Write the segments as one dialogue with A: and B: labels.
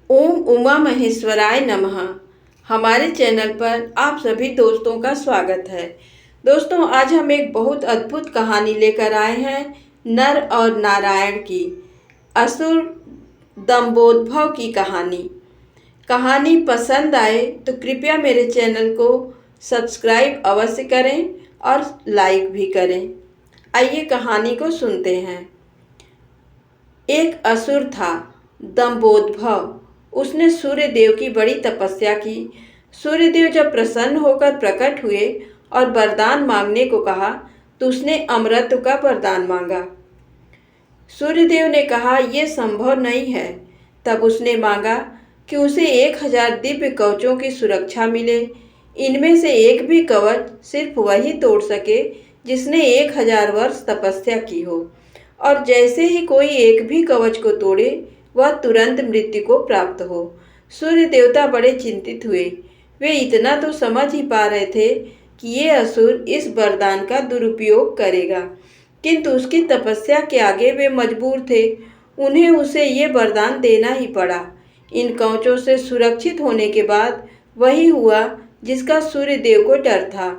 A: ओम उमा महेश्वराय नमः। हमारे चैनल पर आप सभी दोस्तों का स्वागत है। दोस्तों, आज हम एक बहुत अद्भुत कहानी लेकर आए हैं, नर और नारायण की, असुर दंभोद्भव की कहानी। कहानी पसंद आए तो कृपया मेरे चैनल को सब्सक्राइब अवश्य करें और लाइक भी करें। आइए कहानी को सुनते हैं। एक असुर था, दंभोद्भव। उसने सूर्यदेव की बड़ी तपस्या की। सूर्यदेव जब प्रसन्न होकर प्रकट हुए और वरदान मांगने को कहा तो उसने अमरत्व का वरदान मांगा। सूर्यदेव ने कहा यह संभव नहीं है। तब उसने मांगा कि उसे 1000 दिव्य कवचों की सुरक्षा मिले। इनमें से एक भी कवच सिर्फ वही तोड़ सके जिसने 1000 वर्ष तपस्या की हो, और जैसे ही कोई एक भी कवच को तोड़े वह तुरंत मृत्यु को प्राप्त हो। सूर्य देवता बड़े चिंतित हुए। वे इतना तो समझ ही पा रहे थे कि ये असुर इस वरदान का दुरुपयोग करेगा, किंतु उसकी तपस्या के आगे वे मजबूर थे। उन्हें उसे ये वरदान देना ही पड़ा। इन कवचों से सुरक्षित होने के बाद वही हुआ जिसका सूर्य देव को डर था।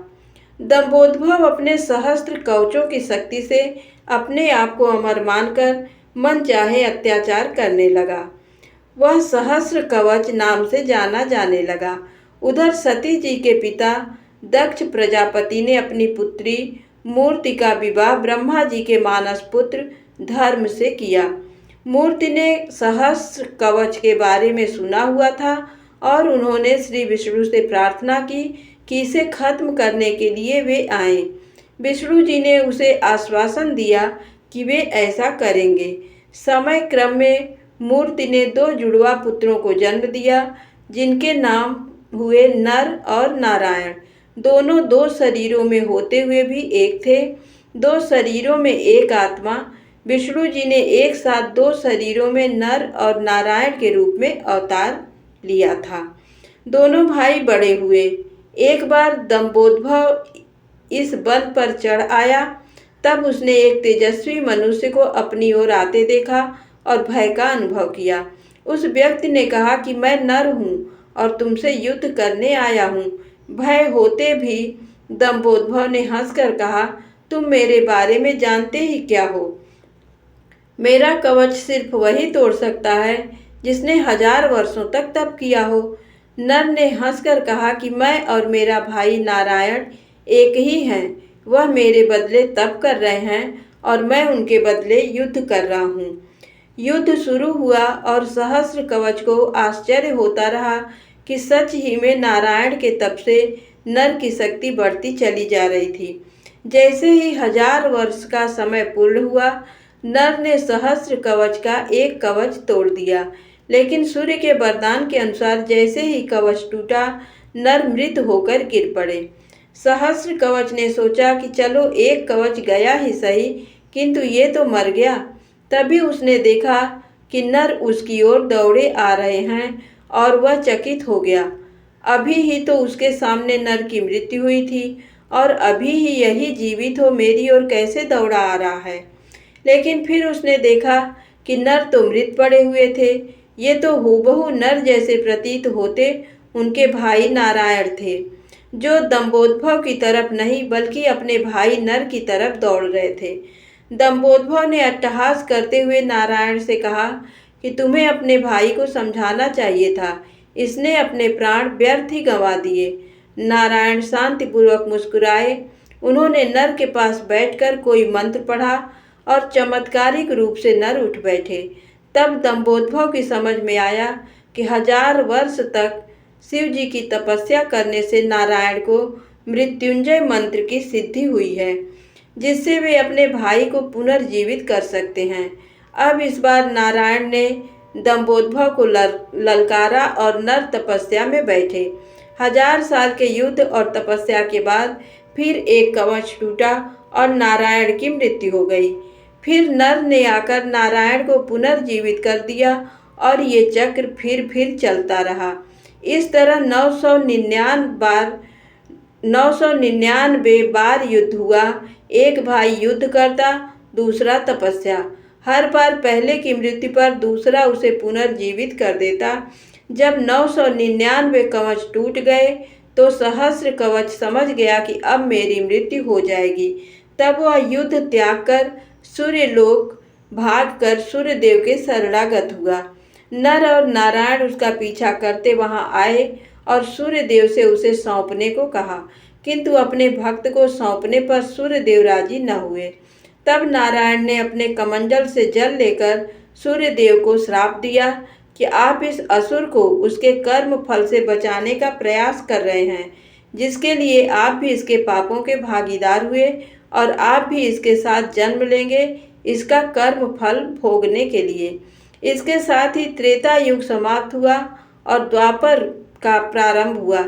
A: दंभोद्भव अपने सहस्त्र कवचों की शक्ति से अपने आप को अमर मानकर मन चाहे अत्याचार करने लगा। वह सहस्र कवच नाम से जाना जाने लगा। उधर सती जी के पिता दक्ष प्रजापति ने अपनी पुत्री मूर्ति का विवाह ब्रह्मा जी के मानस पुत्र धर्म से किया। मूर्ति ने सहस्र कवच के बारे में सुना हुआ था और उन्होंने श्री विष्णु से प्रार्थना की कि इसे खत्म करने के लिए वे आए। विष्णु जी ने उसे आश्वासन दिया कि वे ऐसा करेंगे। समय क्रम में मूर्ति ने 2 जुड़वा पुत्रों को जन्म दिया, जिनके नाम हुए नर और नारायण। दोनों 2 शरीरों में होते हुए भी एक थे। 2 शरीरों में एक आत्मा। विष्णु जी ने एक साथ 2 शरीरों में नर और नारायण के रूप में अवतार लिया था। दोनों भाई बड़े हुए। एक बार दंभोद्भव इस वन पर चढ़ आया। तब उसने एक तेजस्वी मनुष्य को अपनी ओर आते देखा और भय का अनुभव किया। उस व्यक्ति ने कहा कि मैं नर हूँ और तुमसे युद्ध करने आया हूँ। भय होते भी दंभोद्भव ने हंसकर कहा, तुम मेरे बारे में जानते ही क्या हो? मेरा कवच सिर्फ वही तोड़ सकता है जिसने 1000 वर्षों तक तप किया हो। नर ने हंसकर कहा कि मैं और मेरा भाई नारायण एक ही हैं। वह मेरे बदले तप कर रहे हैं और मैं उनके बदले युद्ध कर रहा हूँ। युद्ध शुरू हुआ और सहस्र कवच को आश्चर्य होता रहा कि सच ही में नारायण के तप से नर की शक्ति बढ़ती चली जा रही थी। जैसे ही 1000 वर्ष का समय पूर्ण हुआ, नर ने सहस्र कवच का एक कवच तोड़ दिया, लेकिन सूर्य के वरदान के अनुसार जैसे ही कवच टूटा, नर मृत होकर गिर पड़े। सहस्र कवच ने सोचा कि चलो एक कवच गया ही सही, किंतु ये तो मर गया। तभी उसने देखा कि नर उसकी ओर दौड़े आ रहे हैं और वह चकित हो गया। अभी ही तो उसके सामने नर की मृत्यु हुई थी और अभी ही यही जीवित हो मेरी ओर कैसे दौड़ा आ रहा है। लेकिन फिर उसने देखा कि नर तो मृत पड़े हुए थे। ये तो हूबहू नर जैसे प्रतीत होते उनके भाई नारायण थे, जो दंभोद्भव की तरफ नहीं बल्कि अपने भाई नर की तरफ दौड़ रहे थे। दंभोद्भव ने अट्टहास करते हुए नारायण से कहा कि तुम्हें अपने भाई को समझाना चाहिए था, इसने अपने प्राण व्यर्थ ही गंवा दिए। नारायण शांतिपूर्वक मुस्कुराए। उन्होंने नर के पास बैठकर कोई मंत्र पढ़ा और चमत्कारिक रूप से नर उठ बैठे। तब दंभोद्भव की समझ में आया कि 1000 वर्ष तक शिव जी की तपस्या करने से नारायण को मृत्युंजय मंत्र की सिद्धि हुई है, जिससे वे अपने भाई को पुनर्जीवित कर सकते हैं। अब इस बार नारायण ने दंभोद्भव को ललकारा और नर तपस्या में बैठे। 1000 साल के युद्ध और तपस्या के बाद फिर एक कवच टूटा और नारायण की मृत्यु हो गई। फिर नर ने आकर नारायण को पुनर्जीवित कर दिया और ये चक्र फिर चलता रहा। इस तरह 999 बार युद्ध हुआ। एक भाई युद्ध करता, दूसरा तपस्या, हर बार पहले की मृत्यु पर दूसरा उसे पुनर्जीवित कर देता। जब 999 कवच टूट गए तो सहस्र कवच समझ गया कि अब मेरी मृत्यु हो जाएगी। तब वह युद्ध त्याग कर सूर्यलोक भागकर सूर्यदेव के शरणागत हुआ। नर और नारायण उसका पीछा करते वहां आए और सूर्यदेव से उसे सौंपने को कहा, किंतु अपने भक्त को सौंपने पर सूर्यदेव राजी न हुए। तब नारायण ने अपने कमंडल से जल लेकर सूर्यदेव को श्राप दिया कि आप इस असुर को उसके कर्म फल से बचाने का प्रयास कर रहे हैं, जिसके लिए आप भी इसके पापों के भागीदार हुए और आप भी इसके साथ जन्म लेंगे इसका कर्म फल भोगने के लिए। इसके साथ ही त्रेता युग समाप्त हुआ और द्वापर का प्रारंभ हुआ।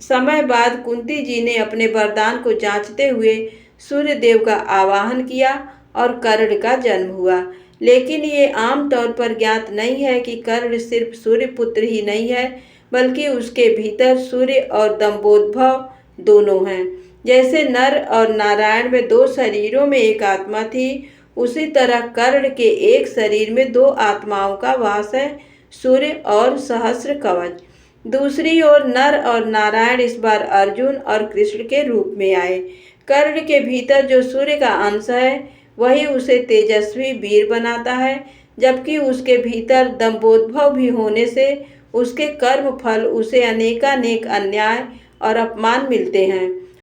A: समय बाद कुंती जी ने अपने वरदान को जांचते हुए सूर्यदेव का आवाहन किया और कर्ण का जन्म हुआ। लेकिन ये आम तौर पर ज्ञात नहीं है कि कर्ण सिर्फ सूर्यपुत्र ही नहीं है, बल्कि उसके भीतर सूर्य और दंभोद्भव दोनों हैं। जैसे नर और नारायण में दो शरीरों में एक आत्मा थी, उसी तरह कर्ण के एक शरीर में दो आत्माओं का वास है, सूर्य और सहस्र कवच। दूसरी ओर नर और नारायण इस बार अर्जुन और कृष्ण के रूप में आए। कर्ण के भीतर जो सूर्य का अंश है वही उसे तेजस्वी वीर बनाता है, जबकि उसके भीतर दंभोद्भव भी होने से उसके कर्म फल उसे अनेकानेक अन्याय और अपमान मिलते हैं।